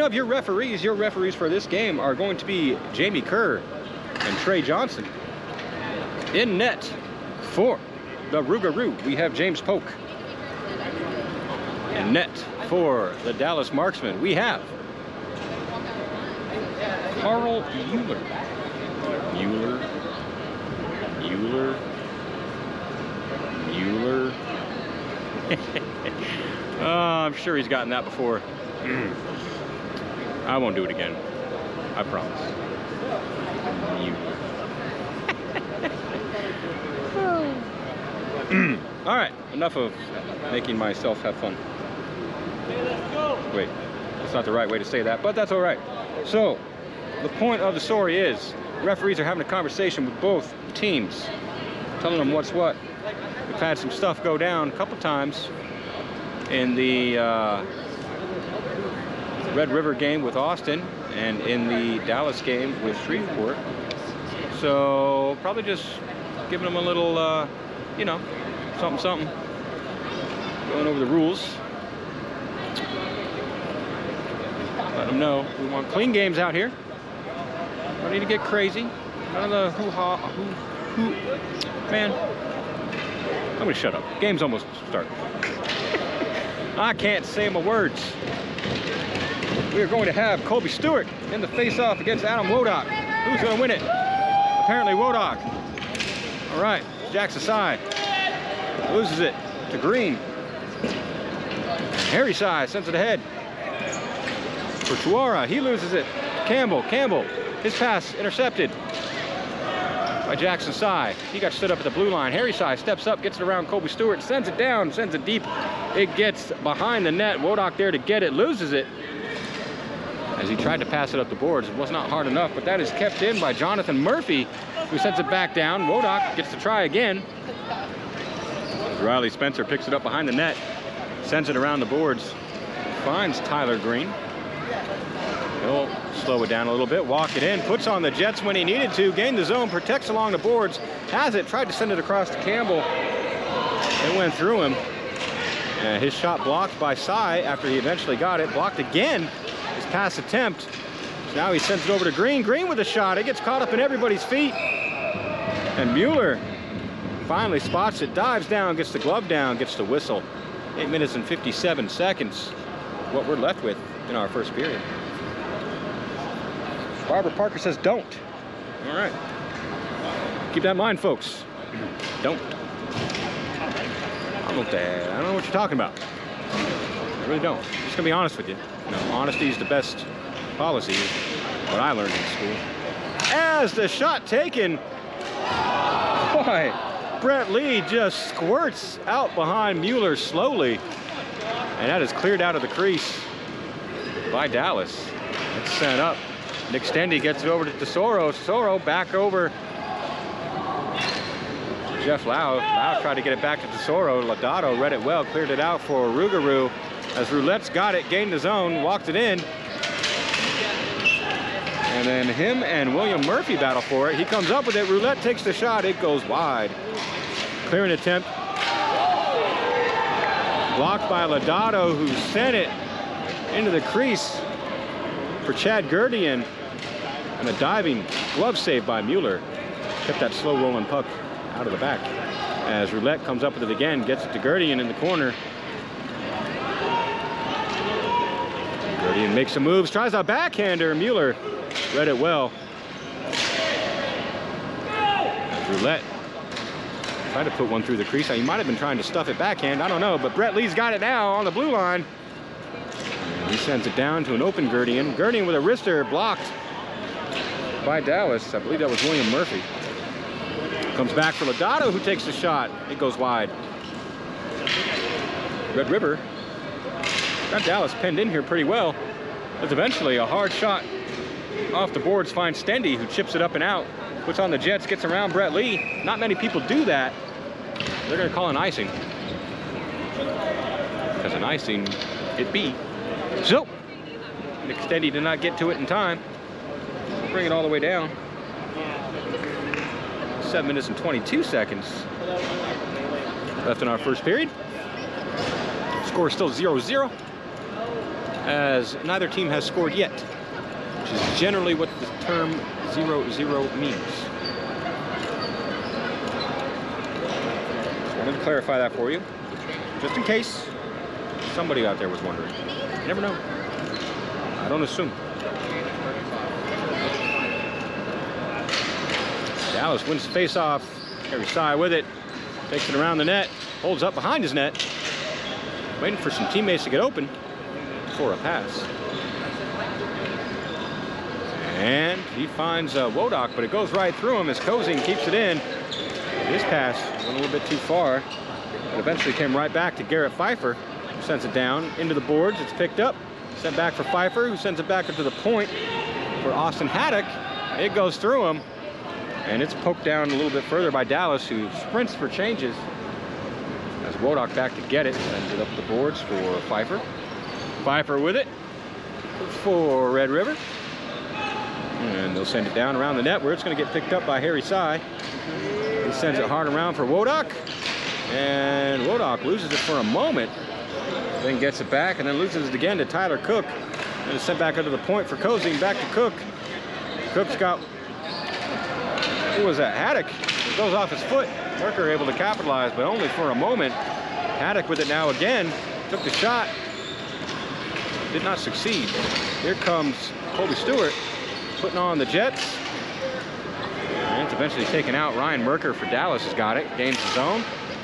of your referees for this game are going to be Jamie Kerr and Trey Johnson. In net for the Rougarou, we have James Polk. In net for the Dallas Marksmen, we have Carl Mueller. I'm sure he's gotten that before. I won't do it again. I promise. All right, enough of making myself have fun. Wait, that's not the right way to say that, but that's all right. So, the point of the story is, referees are having a conversation with both teams, telling them what's what. We've had some stuff go down a couple times in the Red River game with Austin and in the Dallas game with Shreveport. So probably just giving them a little, you know, something, going over the rules. Let them know we want clean games out here. Don't need to get crazy. None of the hoo-ha, man. I'm gonna shut up. Game's almost started. I can't say my words. We are going to have Colby Stewart in the face-off against Adam Wodak. Who's gonna win it? Apparently Wodak. All right, Jackson Sy loses it to Green. Harry Sy sends it ahead for Chuara. He loses it. Campbell, his pass intercepted by Jackson Sy. He got stood up at the blue line. Harry Sy steps up, gets it around Colby Stewart, sends it down, sends it deep. It gets behind the net. Wodak there to get it, loses it. As he tried to pass it up the boards, it was not hard enough, but that is kept in by Jonathan Murphy, who sends it back down. Wodak gets to try again. Riley Spencer picks it up behind the net, sends it around the boards, finds Tyler Green. He'll slow it down a little bit, walk it in, puts on the Jets when he needed to, gained the zone, protects along the boards, has it, tried to send it across to Campbell. It went through him. His shot blocked by Sy after he eventually got it, blocked again, his pass attempt. So now he sends it over to Green. Green with a shot, it gets caught up in everybody's feet. And Mueller finally spots it, dives down, gets the glove down, gets the whistle. 8 minutes and 57 seconds, what we're left with in our first period. Barbara Parker says don't. All right. Keep that in mind, folks. Don't. I don't know what you're talking about. I really don't. I'm just gonna be honest with you. You know, honesty is the best policy, what I learned in school. As the shot taken, boy, Brett Lee just squirts out behind Mueller slowly. And that is cleared out of the crease by Dallas. It's sent up. Nick Stendy gets it over to Tesoro. Tesoro back over Jeff Lau. Lau tried to get it back to Tesoro. Lodato read it well, cleared it out for Rougarou. As Roulette's got it, gained the zone, walked it in. And then him and William Murphy battle for it. He comes up with it. Roulette takes the shot. It goes wide. Clearing attempt. Blocked by Lodato, who sent it into the crease for Chad Gurdian. And a diving glove save by Mueller. Kept that slow rolling puck out of the back. As Roulette comes up with it again, gets it to Gurdian in the corner. Gurdian makes some moves, tries a backhander. Mueller read it well. As Roulette tried to put one through the crease. He might have been trying to stuff it backhand, I don't know, but Brett Lee's got it now on the blue line. And he sends it down to an open Gurdian. Gurdian with a wrister blocked by Dallas. I believe that was William Murphy. Comes back for Lodato, who takes the shot. It goes wide. Red River got Dallas pinned in here pretty well. But eventually a hard shot off the boards finds Stendy, who chips it up and out. Puts on the Jets, gets around Brett Lee. Not many people do that. They're going to call an icing. Because an icing it be. So, Nick Stendy did not get to it in time. Bring it all the way down. 7 minutes and 22 seconds left in our first period. Score is still 0-0. as neither team has scored yet, which is generally what the term 0-0 means. So I wanted to clarify that for you, just in case somebody out there was wondering. You never know. I don't assume. Dallas wins the face-off. Harry Sy with it. Takes it around the net. Holds up behind his net. Waiting for some teammates to get open for a pass. And he finds Wodak, but it goes right through him as Kozing keeps it in. His pass went a little bit too far, but eventually came right back to Garrett Pfeiffer, who sends it down into the boards. It's picked up. Sent back for Pfeiffer, who sends it back up to the point for Austin Haddock. It goes through him. And it's poked down a little bit further by Dallas, who sprints for changes. As Wodak back to get it, sends it up the boards for Pfeiffer. Pfeiffer with it for Red River. And they'll send it down around the net where it's going to get picked up by Harry Sy. He sends it hard around for Wodak. And Wodak loses it for a moment, then gets it back, and then loses it again to Tyler Cook. And it's sent back under the point for Kozing, back to Cook. Cook's got, who was that? Haddock. It goes off his foot. Merker able to capitalize, but only for a moment. Haddock with it now again. Took the shot. Did not succeed. Here comes Colby Stewart putting on the Jets. And it's eventually taken out. Ryan Merker for Dallas has got it. Gains his own.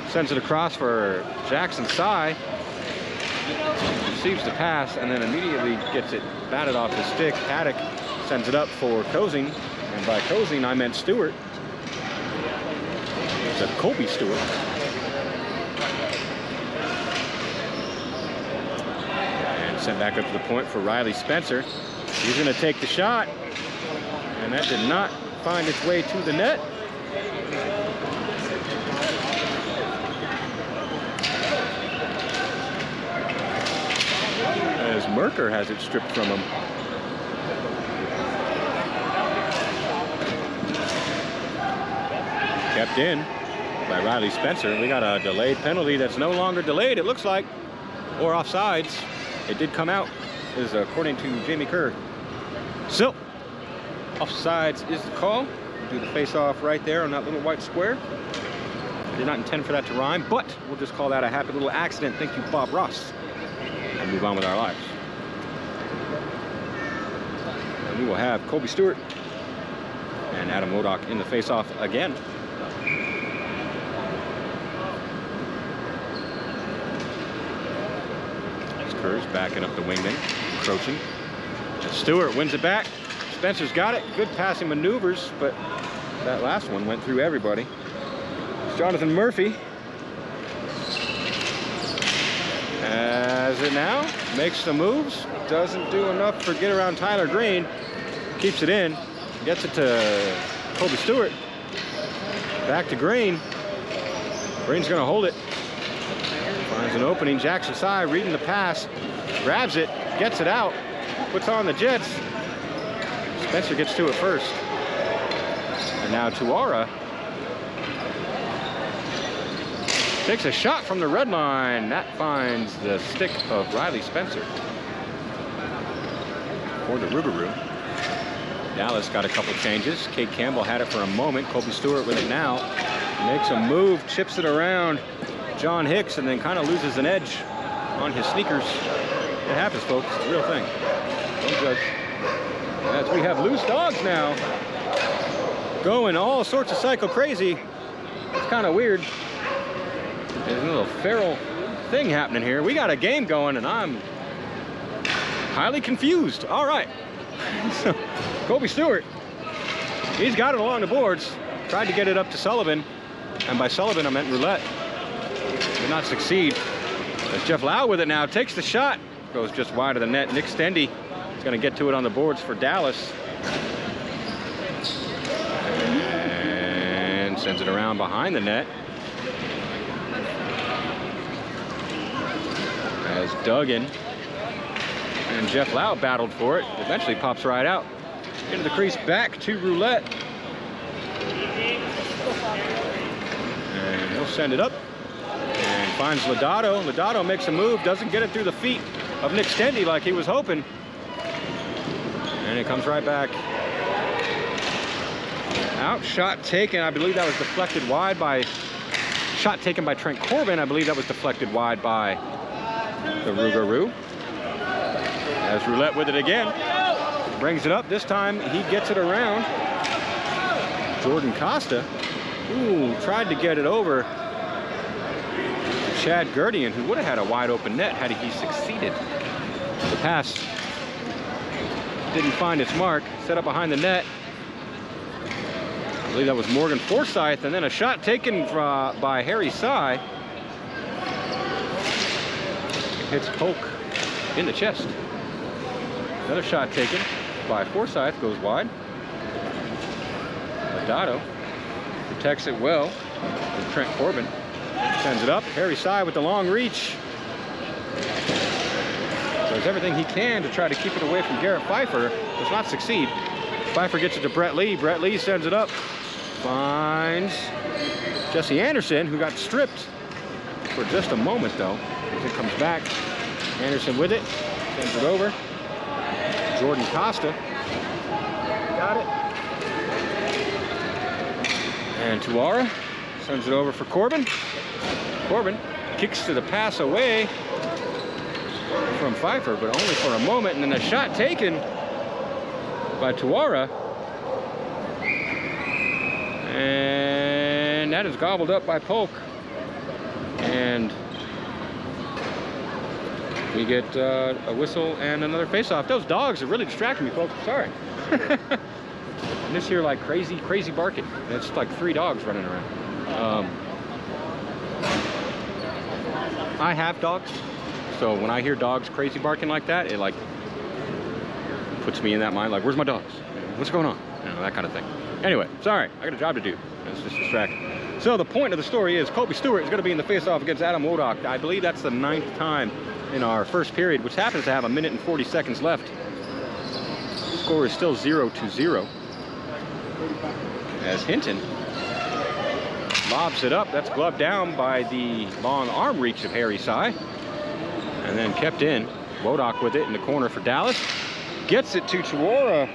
Sends it across for Jackson Sy. Receives the pass and then immediately gets it batted off his stick. Haddock sends it up for Kozing. And by Kozing, I meant Stewart. It's a Colby Stewart. And sent back up to the point for Riley Spencer. He's going to take the shot. And that did not find its way to the net. As Merker has it stripped from him. Kept in by Riley Spencer. We got a delayed penalty that's no longer delayed, it looks like, or offsides. It did come out, is according to Jamie Kerr. So, offsides is the call. We'll do the face-off right there on that little white square. Did not intend for that to rhyme, but we'll just call that a happy little accident. Thank you, Bob Ross. And move on with our lives. And we will have Colby Stewart and Adam Wodak in the face-off again. Kerr's backing up the wingman, encroaching. Stewart wins it back. Spencer's got it. Good passing maneuvers, but that last one went through everybody. It's Jonathan Murphy. As it now makes the moves. Doesn't do enough for get around Tyler Green. Keeps it in. Gets it to Colby Stewart. Back to Green. Green's going to hold it. Finds an opening. Jackson Sy reading the pass. Grabs it. Gets it out. Puts on the Jets. Spencer gets to it first. And now Tuara takes a shot from the red line. That finds the stick of Riley Spencer. For the Rougarou. Dallas got a couple changes. Kate Campbell had it for a moment. Colby Stewart with it now. Makes a move, chips it around John Hicks, and then kind of loses an edge on his sneakers. It happens, folks. It's a real thing. Don't judge. As we have loose dogs now. Going all sorts of psycho crazy. It's kind of weird. There's a little feral thing happening here. We got a game going, and I'm highly confused. All right. So, Colby Stewart, he's got it along the boards. Tried to get it up to Sullivan. And by Sullivan, I meant Roulette. Did not succeed. As Jeff Lau with it now. Takes the shot. Goes just wide of the net. Nick Stendy is going to get to it on the boards for Dallas. And sends it around behind the net. As Duggan and Jeff Lau battled for it. Eventually pops right out. Into the crease, back to Roulette. And he'll send it up. And finds Lodato. Lodato makes a move, doesn't get it through the feet of Nick Stendy like he was hoping. And it comes right back out. Shot taken. I believe that was deflected wide by... Shot taken by Trent Corbin. I believe that was deflected wide by the Rougarou. As Roulette with it again. Brings it up. This time he gets it around. Jordan Costa. Ooh, tried to get it over Chad Gurdian, who would have had a wide open net had he succeeded. The pass didn't find its mark. Set up behind the net. I believe that was Morgan Forsyth, and then a shot taken by Harry Sy. Hits Polk in the chest. Another shot taken by Forsyth, goes wide. Dotto protects it well. And Trent Corbin sends it up. Harry Sy with the long reach. Does everything he can to try to keep it away from Garrett Pfeiffer. Does not succeed. Pfeiffer gets it to Brett Lee. Brett Lee sends it up. Finds Jesse Anderson, who got stripped for just a moment, though. As it comes back. Anderson with it. Sends it over. Jordan Costa. Got it. And Tuara sends it over for Corbin. Corbin kicks to the pass away from Pfeiffer, but only for a moment. And then a shot taken by Tuara. And that is gobbled up by Polk. And we get a whistle and another face-off. Those dogs are really distracting me, folks. Sorry. And this here like crazy barking. It's like 3 dogs running around. I have dogs, so when I hear dogs crazy barking like that, it like puts me in that mind, like, where's my dogs? What's going on? You know, that kind of thing. Anyway, sorry, I got a job to do. It's just distracting. So the point of the story is Colby Stewart is going to be in the face-off against Adam Wodak. I believe that's the 9th time in our first period, which happens to have 1 minute and 40 seconds left. The score is still 0-0. As Hinton lobs it up. That's gloved down by the long arm reach of Harry Sy. And then kept in. Wodak with it in the corner for Dallas. Gets it to Tuara,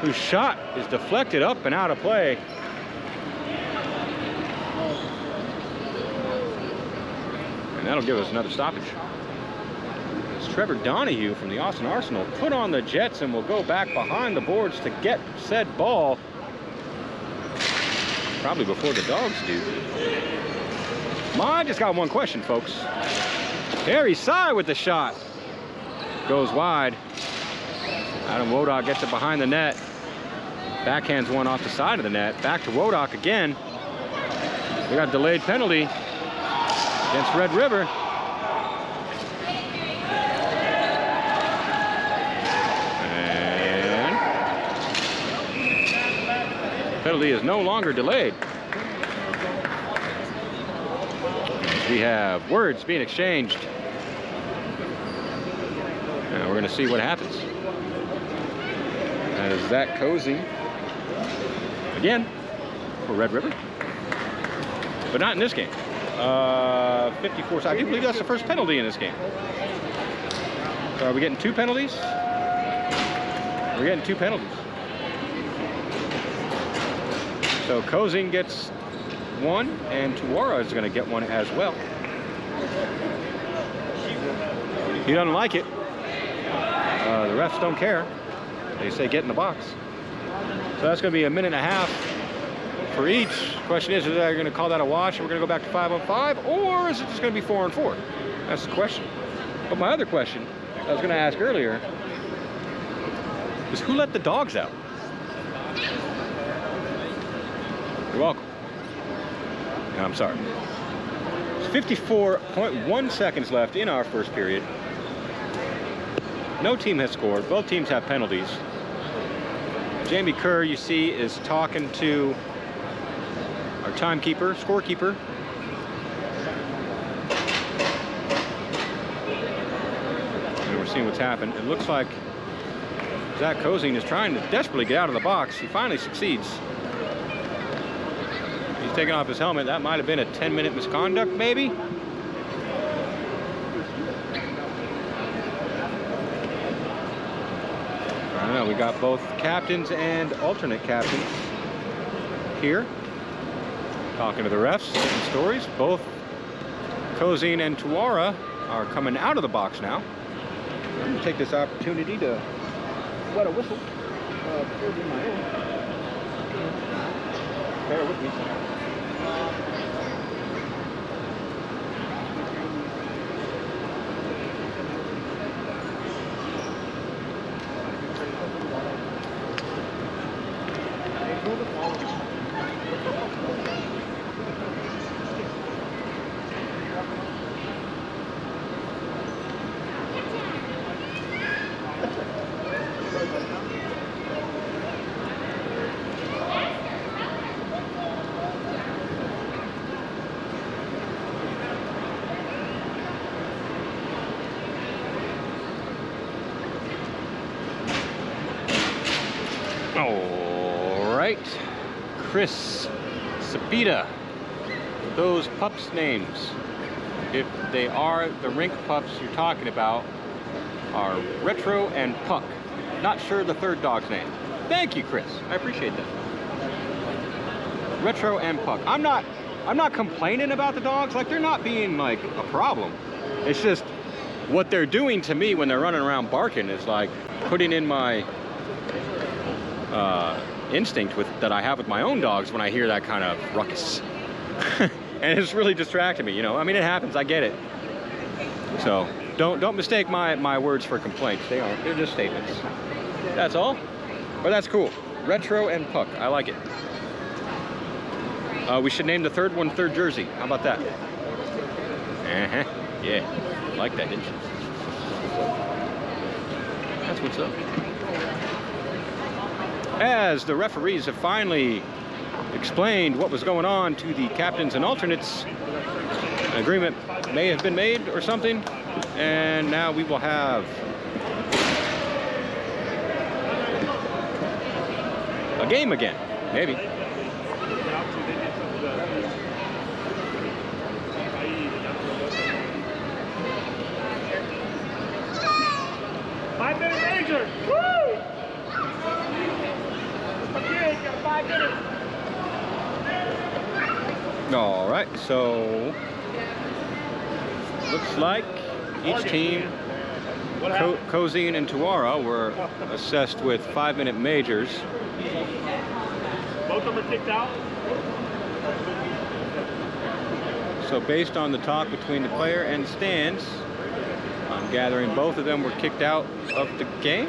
whose shot is deflected up and out of play. And that'll give us another stoppage. It's Trevor Donahue from the Austin Arsenal put on the Jets and will go back behind the boards to get said ball. Probably before the dogs do. I just got one question, folks. Harry Sy with the shot. Goes wide. Adam Wodak gets it behind the net. Backhands one off the side of the net. Back to Wodak again. We got a delayed penalty against Red River. And penalty is no longer delayed. We have words being exchanged. And we're going to see what happens. That is Zach Cozy again for Red River, but not in this game. 54. So I do believe that's the first penalty in this game. So are we getting 2 penalties? We're getting 2 penalties. So Cozy gets 1, and Tuara is going to get 1 as well. He doesn't like it. The refs don't care. They say get in the box. So that's going to be 1.5 minutes for each. Question is they going to call that a wash and we're going to go back to 5-on-5, or is it just going to be 4-on-4? That's the question. But my other question I was going to ask earlier is who let the dogs out? You're welcome. No, I'm sorry. 54.1 seconds left in our first period. No team has scored. Both teams have penalties. Jamie Kerr, you see, is talking to our timekeeper, scorekeeper. And we're seeing what's happened. It looks like Zach Cozy is trying to desperately get out of the box. He finally succeeds. He's taking off his helmet. That might have been a 10-minute misconduct, maybe. Yeah, we got both captains and alternate captains here talking to the refs, getting stories. Both Kozine and Tuara are coming out of the box now. I'm going to take this opportunity to wet a whistle before doing my own. Bear with me. All right, Chris Sapita. Those pups' names, if they are the rink pups you're talking about, are Retro and Puck. Not sure the third dog's name. Thank you, Chris. I appreciate that. Retro and Puck. I'm not complaining about the dogs. Like, they're not being like a problem. It's just what they're doing to me when they're running around barking is like putting in my instinct that I have with my own dogs when I hear that kind of ruckus. And it's really distracting me, you know. I mean, it happens, I get it. So don't mistake my words for complaints. They're just statements. That's all. But that's cool. Retro and Puck, I like it. We should name the third one Third Jersey. How about that? Yeah, like that, didn't you? That's what's up. As the referees have finally explained what was going on to the captains and alternates, an agreement may have been made or something, and now we will have a game again, maybe. Five-minute major! Woo! Okay, you got 5 minutes. All right, so looks like each team, Kozine and Tuara, were assessed with 5-minute majors. Both of them are kicked out. So based on the talk between the player and stands, I'm gathering both of them were kicked out of the game.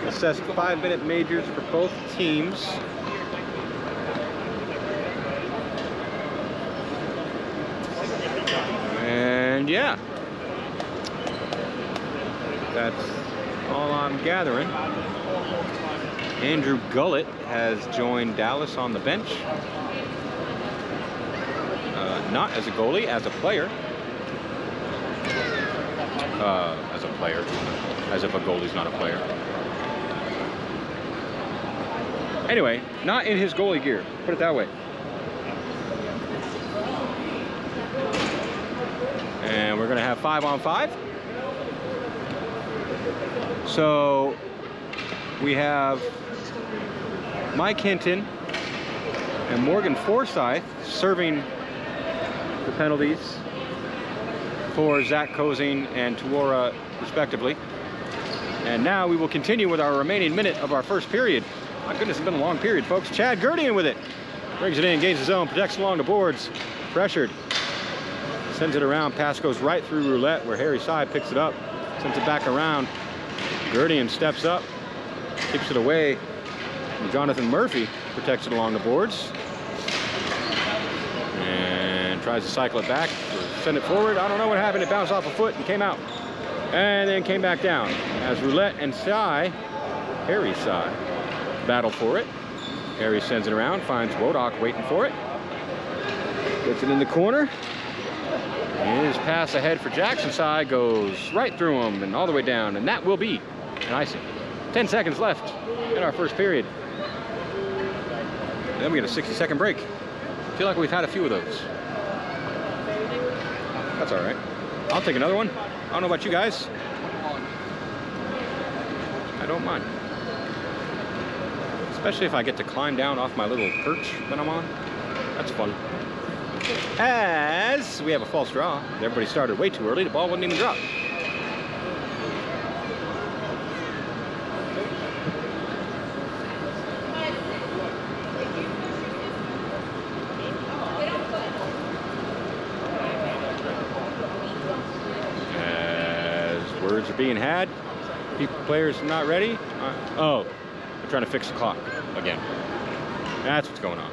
Assessed 5-minute majors for both teams. And yeah, that's all I'm gathering. Andrew Gullett has joined Dallas on the bench. Not as a goalie, as a player. As a player. As if a goalie's not a player. Anyway, not in his goalie gear. Put it that way. And we're going to have 5-on-5. So we have Mike Hinton and Morgan Forsyth serving the penalties for Zach Kozine and Tuara, respectively. And now we will continue with our remaining minute of our first period. My goodness, it's been a long period, folks. Chad Gurdian with it. Brings it in, gains the zone, protects along the boards. Pressured. Sends it around. Pass goes right through Roulette, where Harry Sy picks it up. Sends it back around. Gurdian steps up. Keeps it away. And Jonathan Murphy protects it along the boards. And tries to cycle it back. Send it forward. I don't know what happened. It bounced off a foot and came out. And then came back down. As Roulette and Sy, Harry Sy, battle for it. Harry sends it around, finds Wodak waiting for it. Gets it in the corner. And his pass ahead for Jackson Sy goes right through him and all the way down. And that will be an icing. 10 seconds left in our first period. And then we get a 60-second break. I feel like we've had a few of those. That's all right. I'll take another one. I don't know about you guys. I don't mind. Especially if I get to climb down off my little perch that I'm on. That's fun. As we have a false draw. Everybody started way too early. The ball wouldn't even drop. As words are being had. Players not ready. Oh, they're trying to fix the clock again. That's what's going on.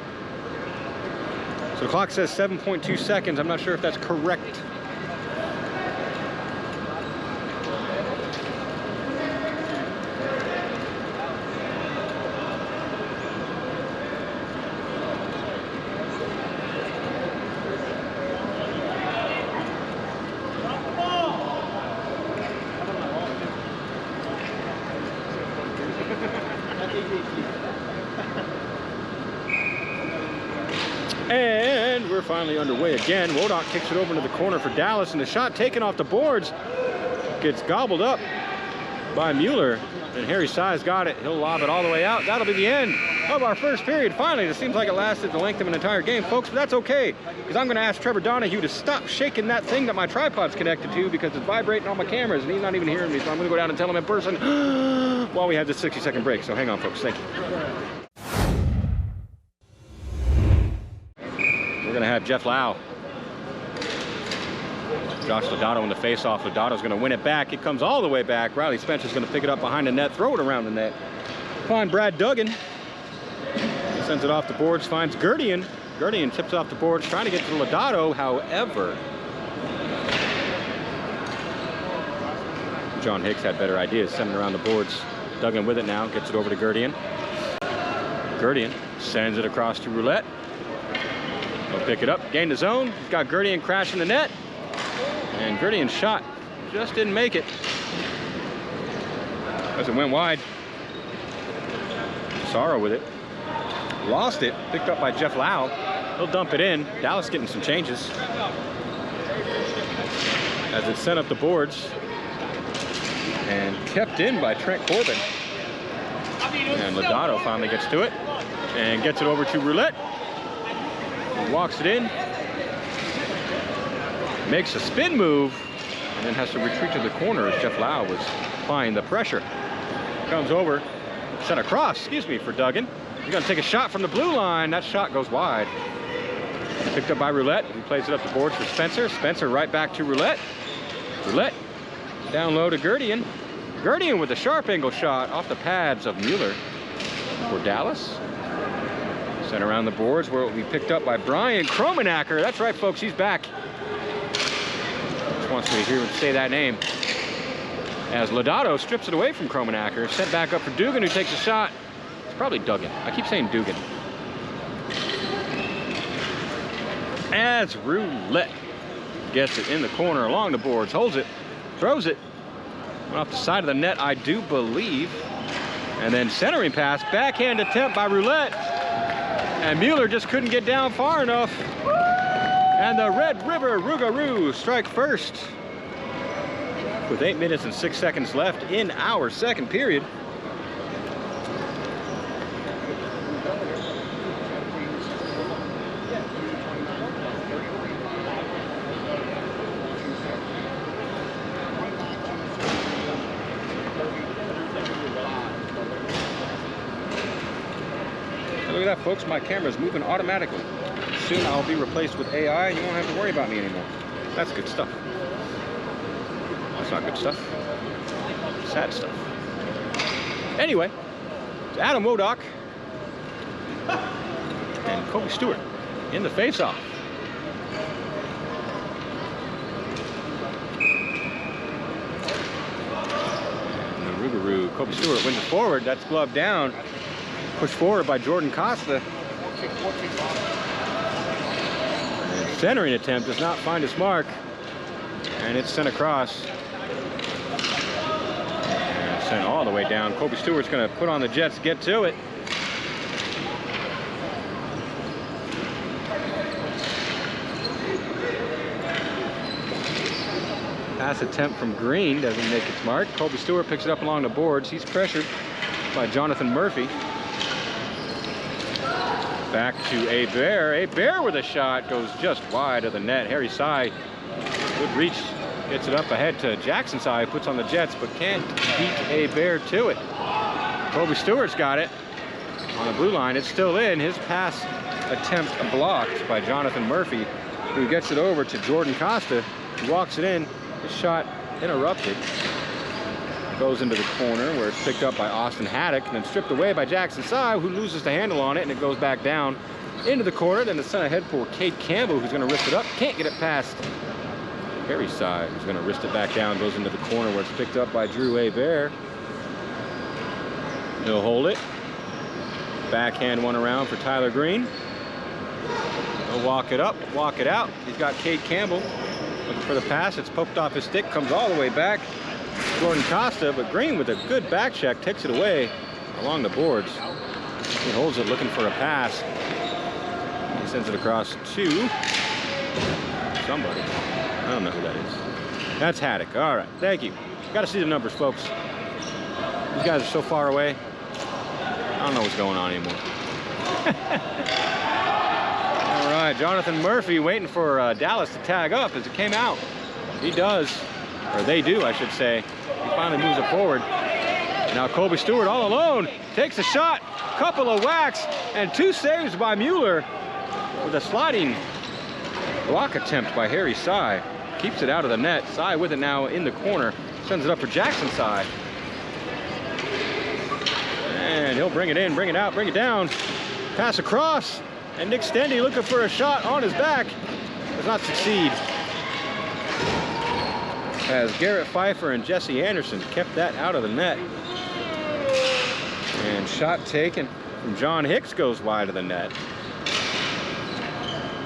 So the clock says 7.2 seconds. I'm not sure if that's correct. And we're finally underway again. Wodak kicks it over into the corner for Dallas, and the shot taken off the boards gets gobbled up by Mueller. And Harry Size got it. He'll lob it all the way out. That'll be the end of our first period. Finally, it seems like it lasted the length of an entire game, folks, but that's okay, because I'm going to ask Trevor Donahue to stop shaking that thing that my tripod's connected to, because it's vibrating on my cameras, and he's not even hearing me, so I'm going to go down and tell him in person while we have this 60-second break. So hang on, folks. Thank you. We're going to have Jeff Lau. Josh Lodato in the face-off. Lodato's going to win it back. It comes all the way back. Riley Spencer's going to pick it up behind the net, throw it around the net. Find Brad Duggan. He sends it off the boards, finds Gurdian. Gurdian tips off the boards, trying to get to Lodato. However, John Hicks had better ideas, sending it around the boards. Duggan with it now, gets it over to Gurdian. Gurdian sends it across to Roulette. He'll pick it up, gain the zone. He's got Gurdian crashing the net. And Gurdian's shot just didn't make it, as it went wide. Sorrow with it. Lost it, picked up by Jeff Lau. He'll dump it in. Dallas getting some changes as it's sent up the boards and kept in by Trent Corbin. And Lodato finally gets to it and gets it over to Roulette. He walks it in, makes a spin move, and then has to retreat to the corner as Jeff Lau was applying the pressure. Comes over, sent across, excuse me, for Duggan. He's gonna take a shot from the blue line. That shot goes wide. Picked up by Roulette. He plays it up the boards for Spencer. Spencer right back to Roulette. Roulette down low to Gurdian. Gurdian with a sharp angle shot off the pads of Mueller for Dallas. Sent around the boards where it will be picked up by Brian Kromenacker. That's right, folks, he's back. Just wants me to hear him say that name. As Lodato strips it away from Kromenacker, sent back up for Dugan, who takes a shot. It's probably Duggan. I keep saying Dugan. As Roulette gets it in the corner along the boards, holds it, throws it. Went off the side of the net, I do believe. And then centering pass, backhand attempt by Roulette. And Mueller just couldn't get down far enough. And the Red River Rougarou strike first with 8 minutes and 6 seconds left in our second period. Look at that, folks, my camera's moving automatically. Soon I'll be replaced with AI and you won't have to worry about me anymore. That's good stuff. That's not good stuff. Sad stuff. Anyway, it's Adam Wodak and Kobe Stewart in the face-off. And the Rougarou, Kobe Stewart wins it forward. That's glove down. Pushed forward by Jordan Costa. And centering attempt does not find its mark. And it's sent across. And sent all the way down. Kobe Stewart's going to put on the Jets to get to it. Pass attempt from Green doesn't make its mark. Colby Stewart picks it up along the boards. He's pressured by Jonathan Murphy. Back to Bear. Bear with a shot goes just wide of the net. Harry Sy, good reach, gets it up ahead to Jackson Sy, puts on the Jets, but can't beat Bear to it. Colby Stewart's got it on the blue line. It's still in. His pass attempt blocked by Jonathan Murphy, who gets it over to Jordan Costa. He walks it in. His shot interrupted. Goes into the corner where it's picked up by Austin Haddock and then stripped away by Jackson Sy, who loses the handle on it, and it goes back down into the corner. Then it's sent ahead for Cade Campbell, who's going to wrist it up. Can't get it past Harry Sy, who's going to wrist it back down. Goes into the corner where it's picked up by Drew Bear. He'll hold it. Backhand one around for Tyler Green. He'll walk it up, walk it out. He's got Cade Campbell looking for the pass. It's poked off his stick, comes all the way back. Jordan Costa, but Green with a good back check takes it away along the boards. He holds it looking for a pass. He sends it across to somebody. I don't know who that is. That's Haddock. All right, thank you. Got to see the numbers, folks. These guys are so far away. I don't know what's going on anymore. All right, Jonathan Murphy waiting for Dallas to tag up as it came out. He does. Or they do, I should say. He finally moves it forward. Now Colby Stewart all alone, takes a shot, couple of whacks, and 2 saves by Mueller with a sliding block attempt by Harry Sy. Keeps it out of the net. Sy with it now in the corner. Sends it up for Jackson Sy. And he'll bring it in, bring it out, bring it down. Pass across, and Nick Stendy looking for a shot on his back. Does not succeed. As Garrett Pfeiffer and Jesse Anderson kept that out of the net. And shot taken from John Hicks goes wide of the net.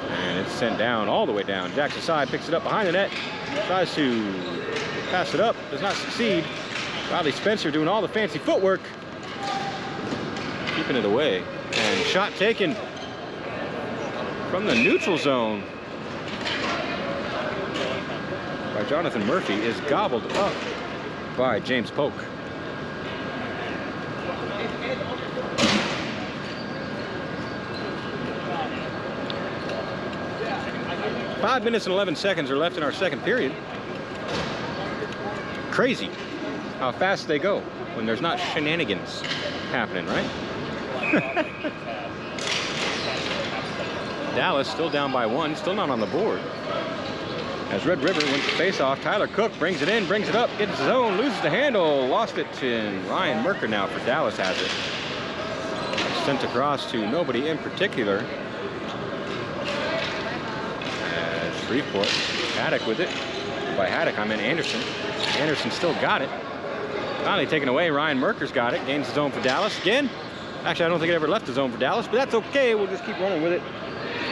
And it's sent down, all the way down. Jackson Sy picks it up behind the net, tries to pass it up, does not succeed. Riley Spencer doing all the fancy footwork, keeping it away. And shot taken from the neutral zone by Jonathan Murphy is gobbled up by James Polk. Five minutes and 11 seconds are left in our second period. Crazy how fast they go when there's not shenanigans happening, right? Dallas still down by 1, still not on the board. As Red River wins the face-off, Tyler Cook brings it in, brings it up, gets his own, loses the handle, lost it to Ryan Merker now for Dallas has it. Sent across to nobody in particular. As Shreveport, Haddock with it. By Haddock, I meant Anderson. Anderson still got it. Finally taken away, Ryan Merker's got it, gains the zone for Dallas again. Actually, I don't think it ever left the zone for Dallas, but that's okay, we'll just keep running with it.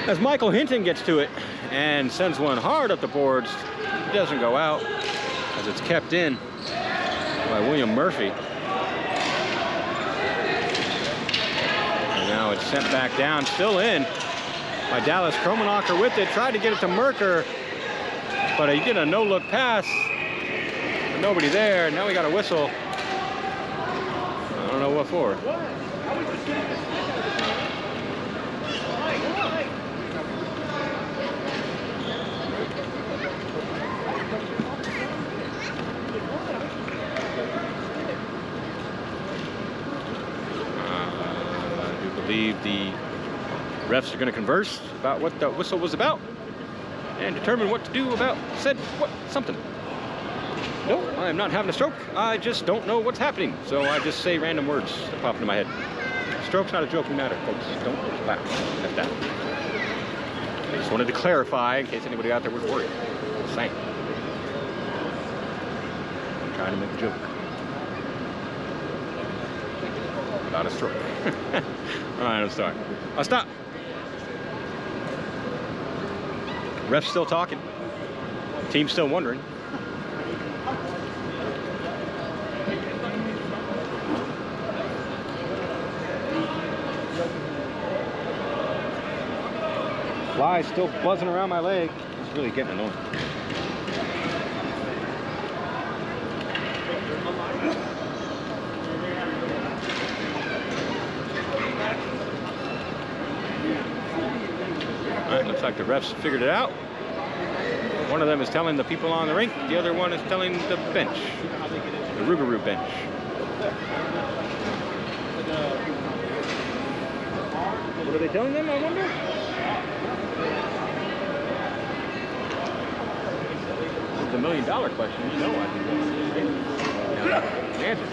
As Michael Hinton gets to it and sends one hard up the boards, it doesn't go out as it's kept in by William Murphy. And now it's sent back down, still in by Dallas. Kromenacher with it, tried to get it to Merker, but he did a no-look pass. Nobody there, now we got a whistle. I don't know what for. The refs are going to converse about what the whistle was about and determine what to do about something. No, I am not having a stroke. I just don't know what's happening. So I just say random words that pop into my head. Stroke's not a joking matter, folks. Don't laugh at that. I just wanted to clarify in case anybody out there was worried. Just saying. I'm trying to make a joke about a stroke. All right, I'm sorry. I'll stop. Ref's still talking. Team's still wondering. Fly still buzzing around my leg. It's really getting annoying. All right, looks like the refs figured it out. One of them is telling the people on the rink, the other one is telling the bench, the Rougarou bench. What are they telling them, I wonder? This is the million-dollar question. You know I can answer.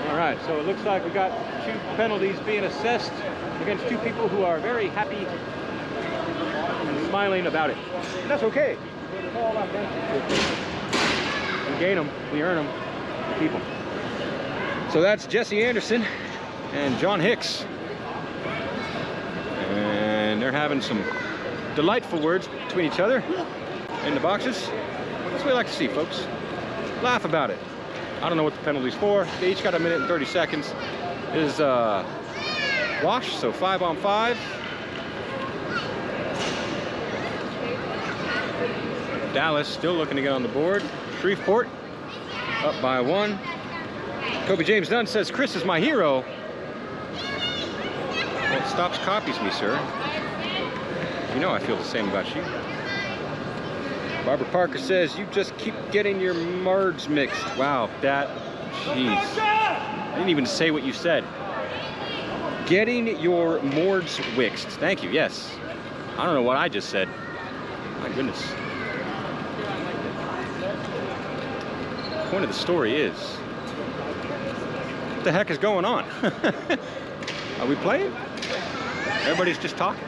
All right, so it looks like we got 2 penalties being assessed against 2 people who are very happy and smiling about it. And that's okay. We gain them, we earn them, we keep them. So that's Jesse Anderson and John Hicks. And they're having some delightful words between each other in the boxes. That's what we like to see, folks. Laugh about it. I don't know what the penalty's for. They each got 1 minute and 30 seconds. It is wash, so 5 on 5. Dallas still looking to get on the board. Shreveport up by 1. Kobe James Dunn says, Chris is my hero. Well, it stops copies me, sir. You know I feel the same about you. Barbara Parker says, you just keep getting your mards mixed. Wow, that, jeez. I didn't even say what you said. Getting your mords mixed. Thank you, yes. I don't know what I just said. My goodness. The point of the story is, what the heck is going on? Are we playing? Everybody's just talking.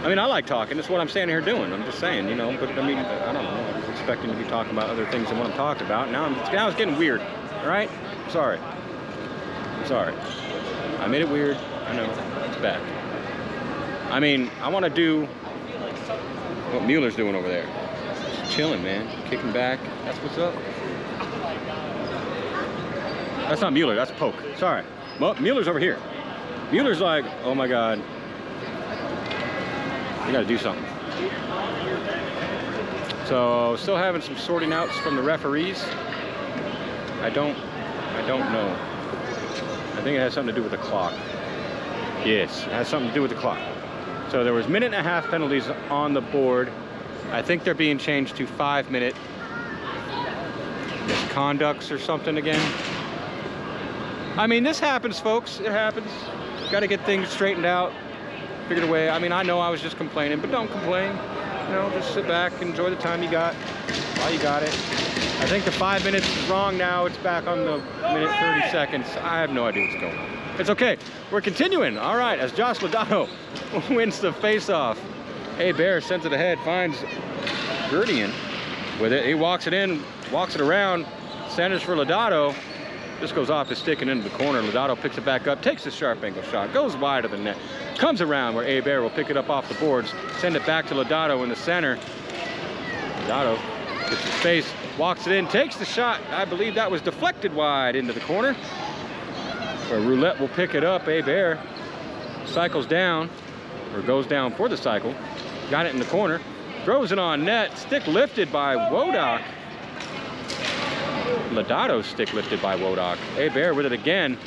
I mean, I like talking. That's what I'm standing here doing. I'm just saying, you know, but I mean, I don't know. I was expecting to be talking about other things than what I'm talking about. Now it's getting weird, all right? I'm sorry. I'm sorry. I made it weird. I know, it's bad. I mean, I want to do what Mueller's doing over there. Just chilling, man. Kicking back. That's what's up. That's not Mueller, that's Polk. Sorry. Well, Mueller's over here. Mueller's like, oh my God. We gotta do something. So, still having some sorting outs from the referees. I don't know. I think it has something to do with the clock. Yes, it has something to do with the clock. So there was 1.5-minute penalties on the board. I think they're being changed to 5-minute misconducts or something again. I mean, this happens, folks. It happens. Got to get things straightened out, figured away. I mean, I know I was just complaining, but don't complain. You know, just sit back, enjoy the time you got while you got it. I think the 5 minutes is wrong now. It's back on the 1:30 seconds. I have no idea what's going on. It's okay. We're continuing. All right, as Josh Lodato wins the face-off. Hey, Bear sends it ahead, finds Gerdian with it. He walks it in, walks it around, centers for Lodato. This goes off his stick and into the corner. Lodato picks it back up, takes a sharp angle shot, goes wide of the net, comes around where A-Bear will pick it up off the boards, send it back to Lodato in the center. Lodato gets his face, walks it in, takes the shot. I believe that was deflected wide into the corner, where Roulette will pick it up. A-Bear cycles down, or goes down for the cycle. Got it in the corner, throws it on net, stick lifted by Wodak. Lodato's stick lifted by Wodak. A-Bear with it again.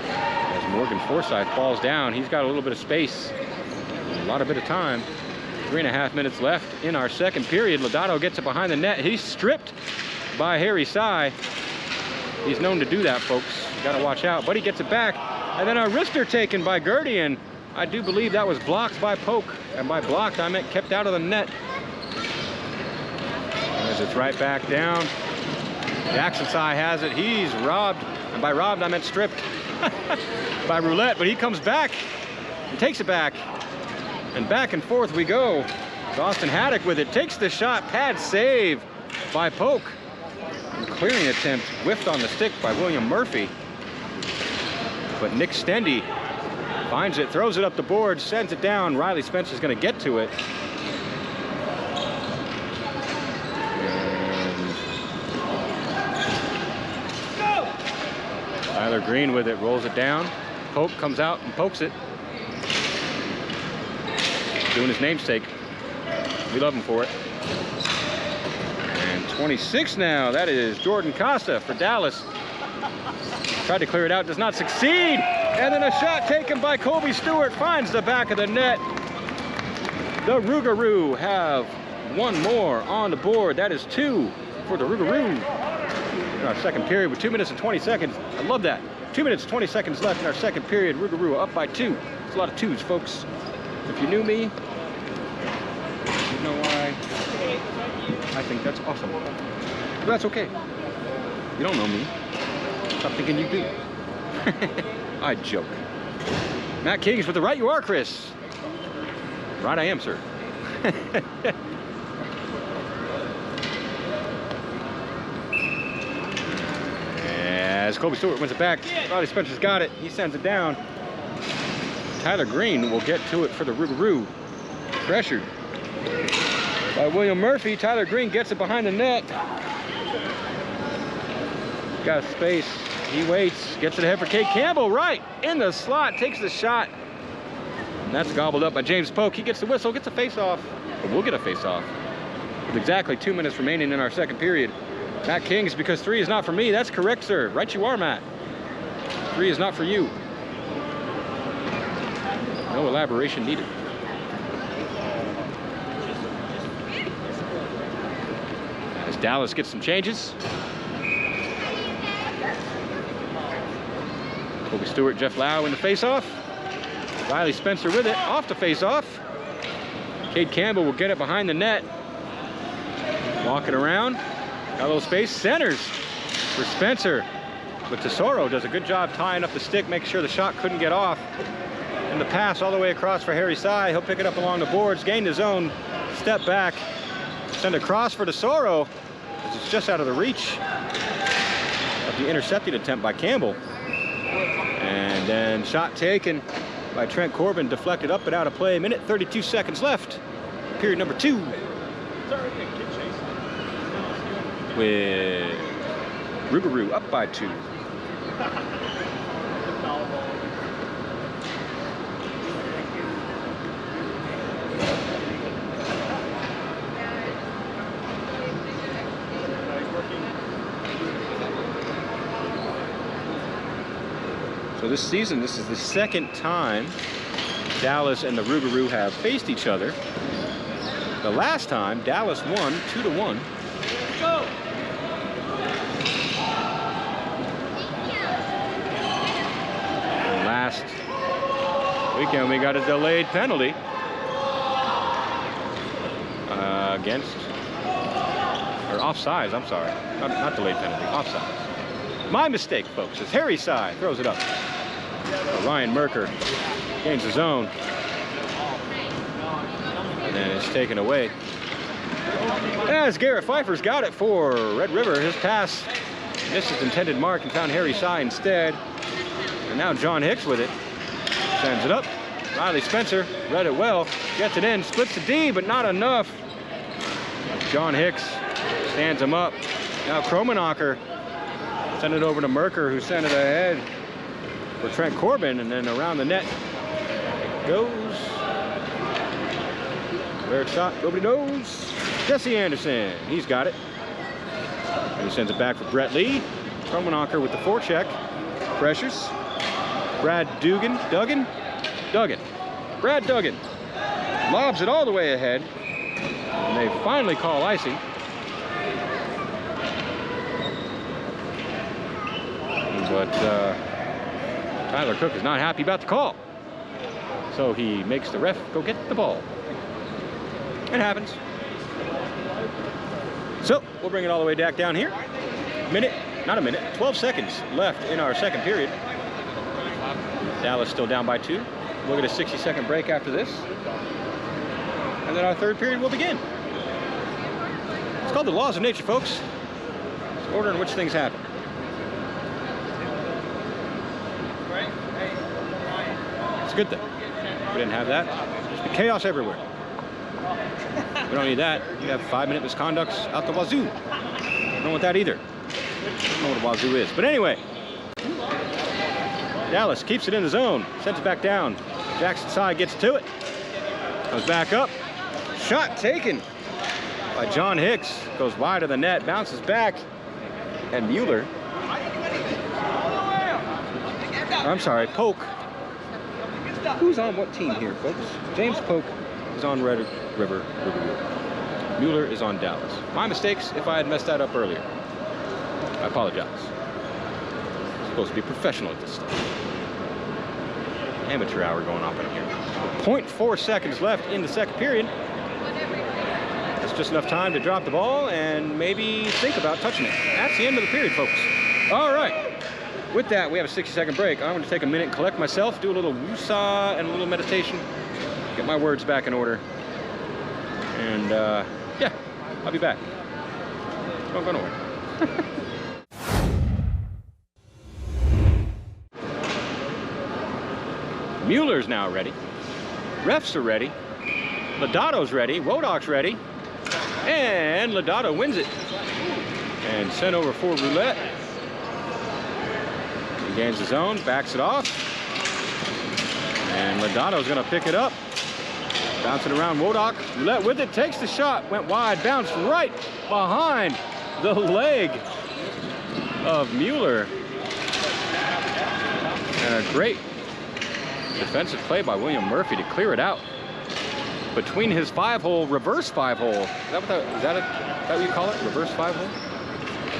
As Morgan Forsythe falls down, he's got a little bit of space, a lot of bit of time. 3.5 minutes left in our second period. Lodato gets it behind the net. He's stripped by Harry Sy. He's known to do that, folks. You gotta watch out, but he gets it back. And then a wrister taken by Gerdian. I do believe that was blocked by Polk. And by blocked, I meant kept out of the net. As it's right back down. Jackson Sy has it. He's robbed. And by robbed, I meant stripped by Roulette. But he comes back and takes it back. And back and forth we go. Austin Haddock with it. Takes the shot. Pad save by Polk. And clearing attempt whiffed on the stick by William Murphy. But Nick Stendy finds it, throws it up the board, sends it down. Riley Spencer's going to get to it. Tyler Green with it, rolls it down. Polk comes out and pokes it. Doing his namesake. We love him for it. And 26 now. That is Jordan Costa for Dallas. Tried to clear it out, does not succeed. And then a shot taken by Colby Stewart finds the back of the net. The Rougarou have one more on the board. That is 2 for the Rougarou in our second period with 2 minutes and 20 seconds. I love that. 2 minutes, 20 seconds left in our second period. Rougarou up by 2. It's a lot of 2s, folks. If you knew me, you know why I think that's awesome. But that's okay. You don't know me. Stop thinking you do. I joke. Matt Kings with the right you are, Chris. Right I am, sir. As Colby Stewart wins it back, Riley Spencer's got it. He sends it down. Tyler Green will get to it for the Rougarou. Pressured by William Murphy. Tyler Green gets it behind the net. Got space. He waits. Gets it ahead for Cade Campbell. Right in the slot. Takes the shot. And that's gobbled up by James Polk. He gets the whistle. Gets a face-off. But we'll get a face-off. With exactly 2 minutes remaining in our second period. Matt Kings, because 3 is not for me. That's correct, sir. Right you are, Matt. 3 is not for you. No elaboration needed. As Dallas gets some changes. Colby Stewart, Jeff Lau in the face-off. Riley Spencer with it, off the face-off. Cade Campbell will get it behind the net. Walking around, got a little space, centers for Spencer. But Tesoro does a good job tying up the stick, making sure the shot couldn't get off. And the pass all the way across for Harry Sy. He'll pick it up along the boards, gain his own, step back, send across for Tesoro, as it's just out of the reach of the intercepting attempt by Campbell. And then shot taken by Trent Corbin, deflected up and out of play. Minute 32 seconds left. Period number 2. With Rougarou up by 2. So this season, this is the second time Dallas and the Rougarou have faced each other. The last time, Dallas won 2-1. Go! And last weekend, we got a delayed penalty against, or offsides, I'm sorry. Not delayed penalty, offsides. My mistake, folks, as Harry Sy throws it up. Ryan Merker gains his own. And then it's taken away. As Garrett Pfeiffer's got it for Red River. His pass missed his intended mark and found Harry Sy instead. And now John Hicks with it. Sends it up. Riley Spencer read it well. Gets it in. Splits the D, but not enough. John Hicks stands him up. Now Kromenacher send it over to Merker, who sent it ahead for Trent Corbin, and then around the net it goes. Where it's shot, nobody knows. Jesse Anderson, he's got it. And he sends it back for Brett Lee. Kromenacher with the forecheck. Pressures. Brad Duggan. Brad Duggan lobs it all the way ahead. And they finally call icing. But Tyler Cook is not happy about the call. So he makes the ref go get the ball. It happens. So we'll bring it all the way back down here. 12 seconds left in our second period. Dallas still down by 2. We'll get a 60-second break after this. And then our third period will begin. It's called the laws of nature, folks. It's the order in which things happen. It's a good thing. If we didn't have that, there'd be chaos everywhere. We don't need that. We have 5-minute misconducts out the wazoo. I don't want that either. I don't know what a wazoo is. But anyway, Dallas keeps it in the zone, sends it back down. Jackson Sy gets to it. Comes back up. Shot taken by John Hicks. Goes wide of the net, bounces back. And Mueller, I'm sorry, Polk. Who's on what team here, folks? James Polk is on Red River. Mueller is on Dallas. My mistakes if I had messed that up earlier. I apologize. I'm supposed to be professional at this stuff. Amateur hour going off in here. 0.4 seconds left in the second period. That's just enough time to drop the ball and maybe think about touching it. That's the end of the period, folks. All right. With that, we have a 60-second break. I'm going to take a minute and collect myself, do a little woosah and a little meditation, get my words back in order. And yeah, I'll be back. Don't go nowhere. Mueller's now ready. Refs are ready. Lodato's ready. Wodok's ready. And Lodato wins it. And sent over for Roulette. He gains the zone, backs it off. And Lodato's going to pick it up. Bouncing around Wodok. Roulette with it, takes the shot. Went wide, bounced right behind the leg of Mueller. And a great defensive play by William Murphy to clear it out between his 5-hole, reverse 5-hole. Is that what you call it? Reverse 5-hole?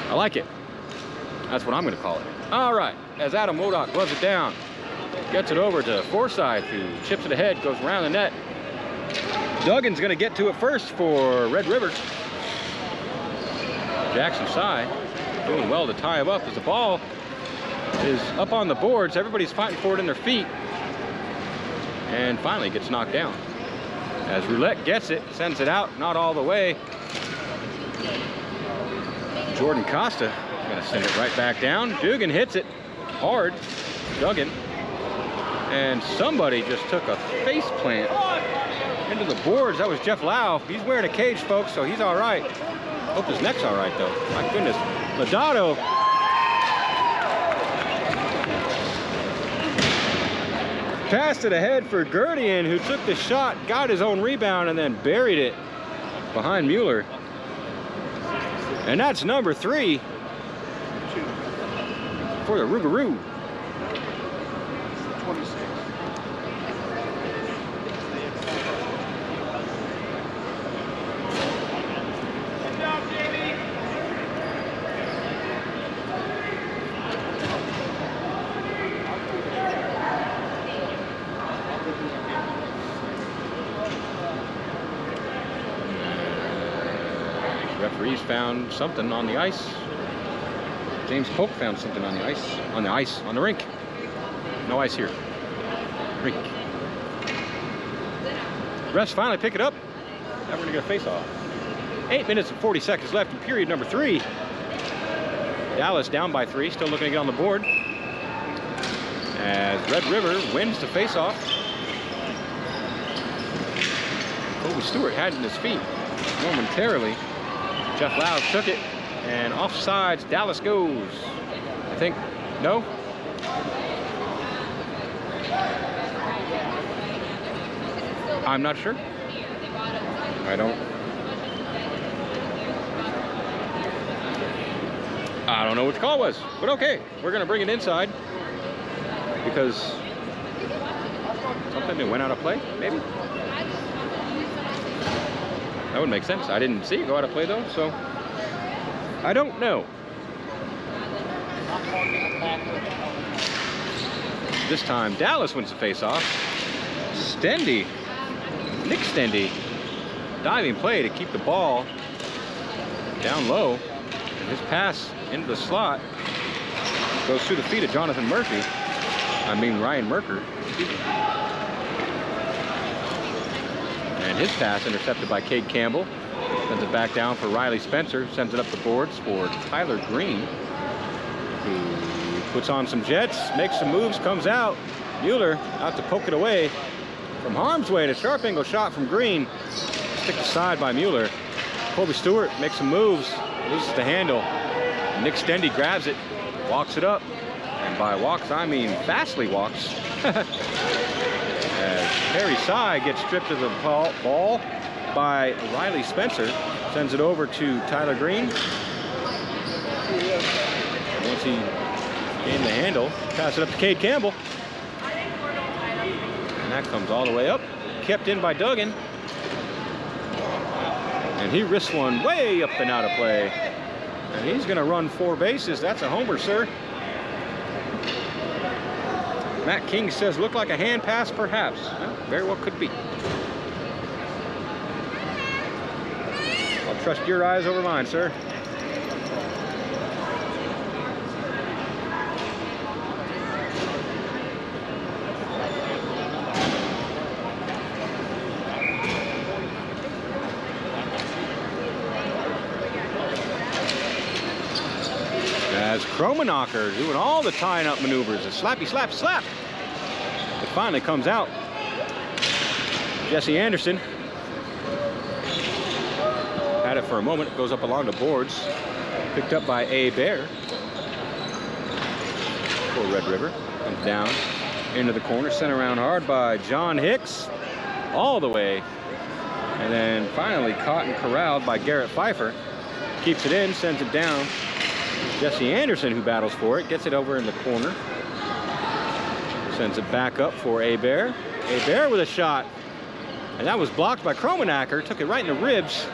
I like it. That's what I'm going to call it. All right, as Adam Wodok gloves it down, gets it over to Forsyth, who chips it ahead, goes around the net. Duggan's going to get to it first for Red River. Jackson Sy doing well to tie him up as the ball is up on the boards. Everybody's fighting for it in their feet. And finally gets knocked down. As Roulette gets it, sends it out, not all the way. Jordan Costa gonna send it right back down. Dugan hits it hard, Duggan. And somebody just took a face plant into the boards. That was Jeff Lau. He's wearing a cage, folks, so he's all right. Hope his neck's all right, though. My goodness. Lodato. Passed it ahead for Gerdian, who took the shot, got his own rebound, and then buried it behind Mueller. And that's number 3 for the Rougarou. 26. Referees found something on the ice. James Polk found something on the ice, on the rink. No ice here. Rink. Refs finally pick it up. Now we're gonna get a face-off. 8 minutes and 40 seconds left in period number 3. Dallas down by 3, still looking to get on the board. As Red River wins the face-off. Kobe Stewart had it in his feet momentarily. Jeff Lau took it, and offsides, Dallas goes. I think, no? I'm not sure. I don't know which call it was, but okay. We're gonna bring it inside because something that went out of play, maybe? That would make sense. I didn't see it go out of play though, so I don't know. This time Dallas wins the face-off. Stendy, Nick Stendy, diving play to keep the ball down low. And his pass into the slot goes through the feet of Jonathan Murphy. Ryan Merker. And his pass intercepted by Cade Campbell. Sends it back down for Riley Spencer. Sends it up the boards for Tyler Green, who puts on some jets, makes some moves, comes out. Mueller out to poke it away from harm's way, and a sharp angle shot from Green. Sticked aside by Mueller. Kobe Stewart makes some moves, loses the handle. Nick Stendy grabs it, walks it up. And by walks, I mean fastly walks. As Harry Sy gets stripped of the ball by Riley Spencer. Sends it over to Tyler Green. Once he gained the handle, pass it up to Cade Campbell. And that comes all the way up. Kept in by Duggan. And he risks one way up and out of play. And he's going to run 4 bases. That's a homer, sir. Matt King says, looked like a hand pass, perhaps. Well, very well could be. I'll trust your eyes over mine, sir. As Kromenacher doing all the tying up maneuvers. A slappy, slap, slap. It finally comes out. Jesse Anderson had it for a moment. Goes up along the boards. Picked up by A. Bear. For Red River. Comes down into the corner. Sent around hard by John Hicks. All the way. And then finally caught and corralled by Garrett Pfeiffer. Keeps it in. Sends it down. Jesse Anderson, who battles for it, gets it over in the corner. Sends it back up for A. Bear. A. Bear with a shot. And that was blocked by Kromenacher. Took it right in the ribs.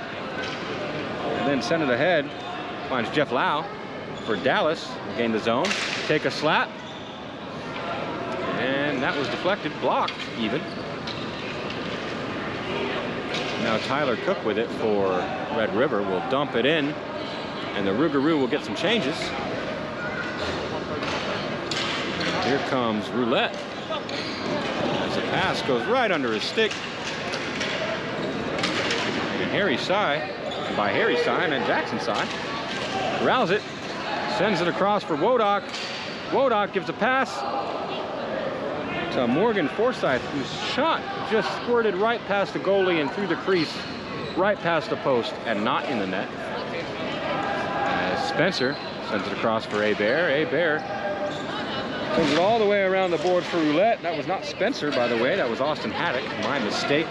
And then sent it ahead. Finds Jeff Lau for Dallas. Gain the zone. Take a slap. And that was deflected. Blocked, even. Now Tyler Cook with it for Red River will dump it in. And the Rougarou will get some changes. Here comes Roulette. As the pass goes right under his stick. And Harry Sy, by Harry Sy, and then Jackson Sy, corrals it, sends it across for Wodak. Wodak gives a pass to Morgan Forsythe, whose shot just squirted right past the goalie and through the crease, right past the post, and not in the net. Spencer sends it across for A. Bear. A. Bear sends it all the way around the board for Roulette. That was not Spencer, by the way. That was Austin Haddock. My mistake.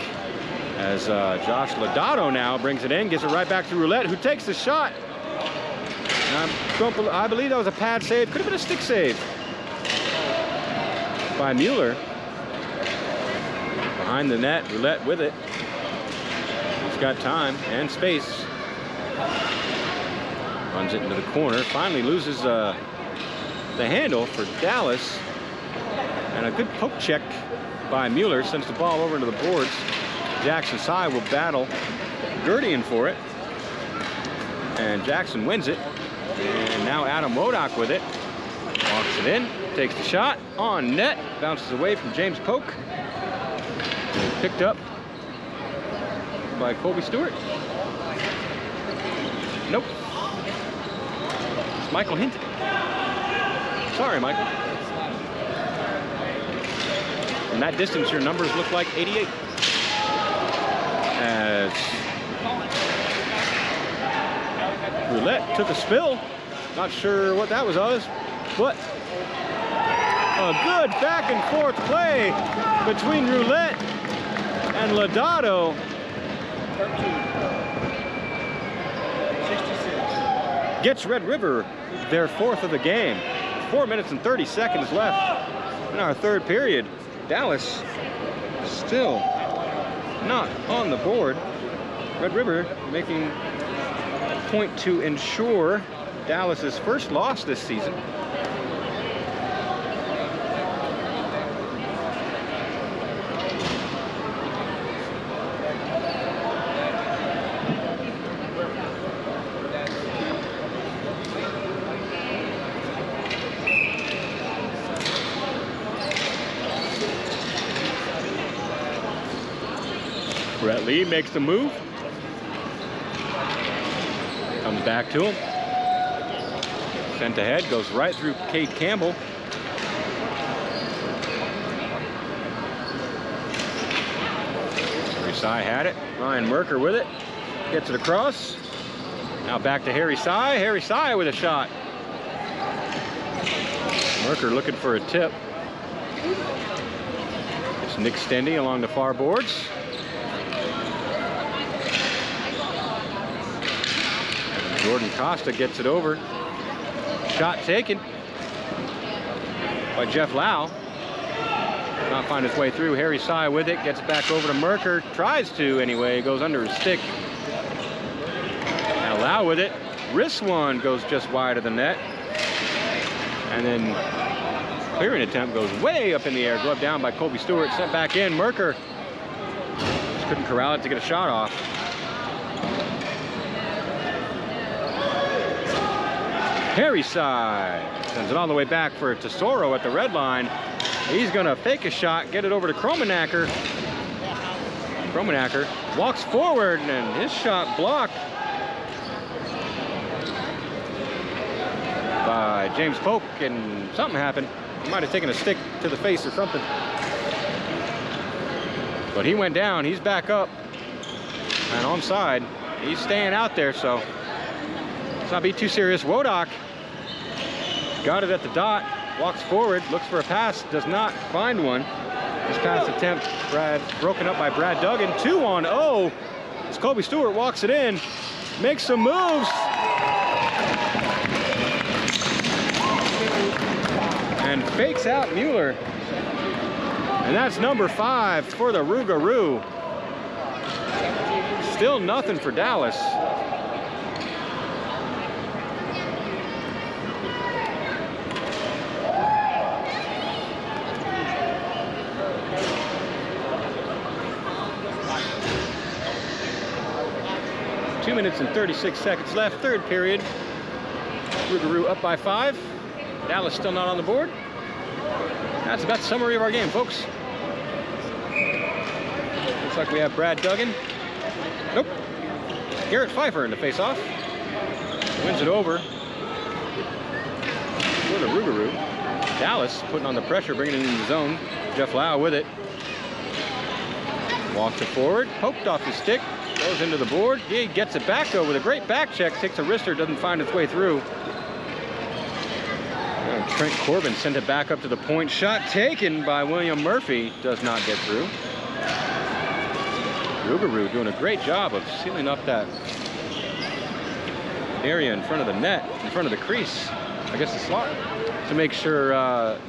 As Josh Lodato now brings it in, gets it right back to Roulette, who takes the shot. I believe that was a pad save. Could have been a stick save by Mueller. Behind the net, Roulette with it. He's got time and space. Runs it into the corner. Finally loses the handle for Dallas. And a good poke check by Mueller. Sends the ball over into the boards. Jackson Sy will battle Gerdian for it. And Jackson wins it. And now Adam Wodak with it. Walks it in. Takes the shot. On net. Bounces away from James Polk. And picked up by Colby Stewart. Nope. Michael Hinton. Sorry, Michael. From that distance, your numbers look like 88. As Roulette took a spill. Not sure what that was, but a good back and forth play between Roulette and Lodato. 66. Gets Red River their 4th of the game. 4 minutes and 30 seconds left in our 3rd period. Dallas still not on the board. Red River making a point to ensure Dallas's first loss this season. Brett Lee makes the move. Comes back to him. Sent ahead, goes right through Cade Campbell. Harry Sy had it. Ryan Merker with it. Gets it across. Now back to Harry Sy. Harry Sy with a shot. Merker looking for a tip. It's Nick Stendy along the far boards. Jordan Costa gets it over. Shot taken by Jeff Lau. Not find his way through. Harry Sy with it, gets it back over to Merker. Tries to anyway, goes under his stick. Now Lau with it. Wrist one goes just wide of the net. And then clearing attempt goes way up in the air. Glove down by Colby Stewart. Sent back in. Merker just couldn't corral it to get a shot off. Harry Sy sends it all the way back for Tesoro at the red line. He's gonna fake a shot, get it over to Kromenacker. Kromenacker walks forward and his shot blocked by James Polk, and something happened. He might have taken a stick to the face or something. But he went down, he's back up and onside. He's staying out there, so let's not be too serious. Wodak got it at the dot, walks forward, looks for a pass, does not find one. This pass attempt broken up by Brad Duggan. 2-on-0 as Colby Stewart walks it in, makes some moves. And fakes out Mueller. And that's number 5 for the Rougarou. Still nothing for Dallas. Two minutes and 36 seconds left, third period. Rougarou up by 5. Dallas still not on the board. That's about the summary of our game, folks. Looks like we have Brad Duggan. Nope. Garrett Pfeiffer in the face-off. Wins it over for the Rougarou. Dallas putting on the pressure, bringing it into the zone. Jeff Lau with it. Walks it forward, poked off his stick, goes into the board. He gets it back though with a great back check, takes a wrister, doesn't find its way through. Trent Corbin sent it back up to the point. Shot taken by William Murphy, does not get through. Rougarou doing a great job of sealing up that area in front of the net, in front of the crease, I guess the slot, to make sure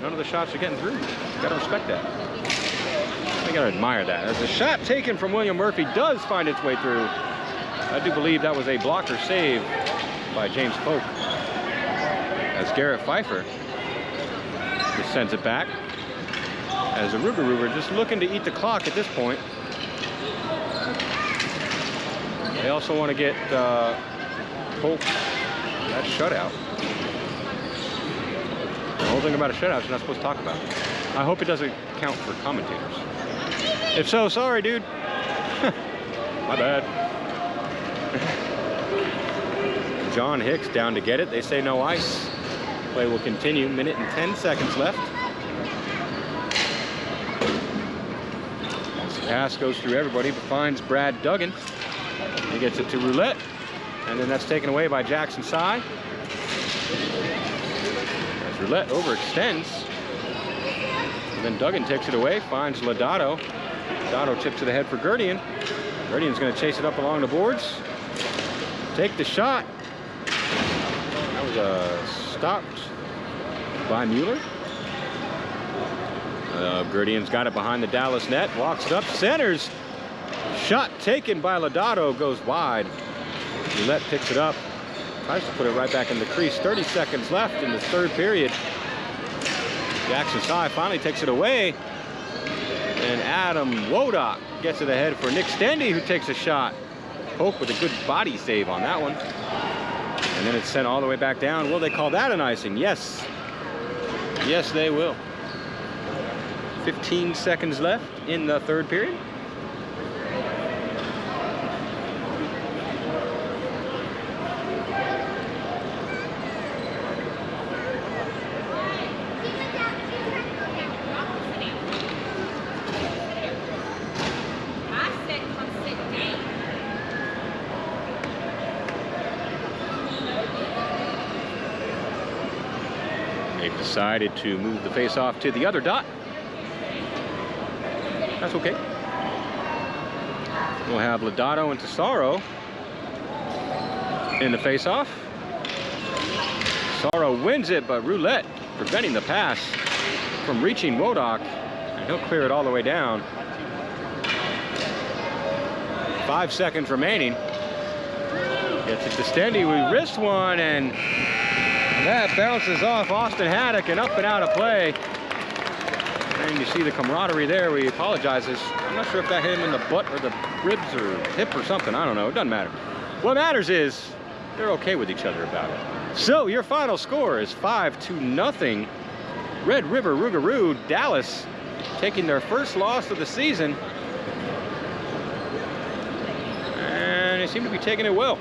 none of the shots are getting through. Gotta respect that. I gotta admire that. As the shot taken from William Murphy does find its way through, I do believe that was a blocker save by James Polk. As Garrett Pfeiffer just sends it back. As the Rougarou are just looking to eat the clock at this point. They also want to get Polk that shutout. The whole thing about a shutout you're not supposed to talk about. I hope it doesn't count for commentators. If so, sorry, dude. My bad. John Hicks down to get it. They say no ice. Play will continue. Minute and 10 seconds left. This pass goes through everybody, but finds Brad Duggan. He gets it to Roulette, and then that's taken away by Jackson Sy. As Roulette overextends, and then Duggan takes it away, finds Lodato. Lodato chips to the head for Gurdian. Gurdian's going to chase it up along the boards. Take the shot. That was stopped by Mueller. Gurdian's got it behind the Dallas net, walks it up, centers. Shot taken by Lodato, goes wide. Roulette picks it up, tries to put it right back in the crease. 30 seconds left in the third period. Jackson Sy finally takes it away. And Adam Wodak gets it ahead for Nick Stendy, who takes a shot. Polk with a good body save on that one. And then it's sent all the way back down. Will they call that an icing? Yes. Yes, they will. 15 seconds left in the third period. They've decided to move the face-off to the other dot. That's okay. We'll have Lodato and Tesoro in the face-off. Sorrow wins it, but Roulette preventing the pass from reaching Wodak, and he'll clear it all the way down. 5 seconds remaining. Gets it to Stendy with wrist one, and that bounces off Austin Haddock and up and out of play. And you see the camaraderie there. He apologizes. I'm not sure if that hit him in the butt or the ribs or hip or something. I don't know. It doesn't matter. What matters is they're okay with each other about it. So your final score is 5-0. Red River Rougarou, Dallas taking their first loss of the season. And they seem to be taking it well.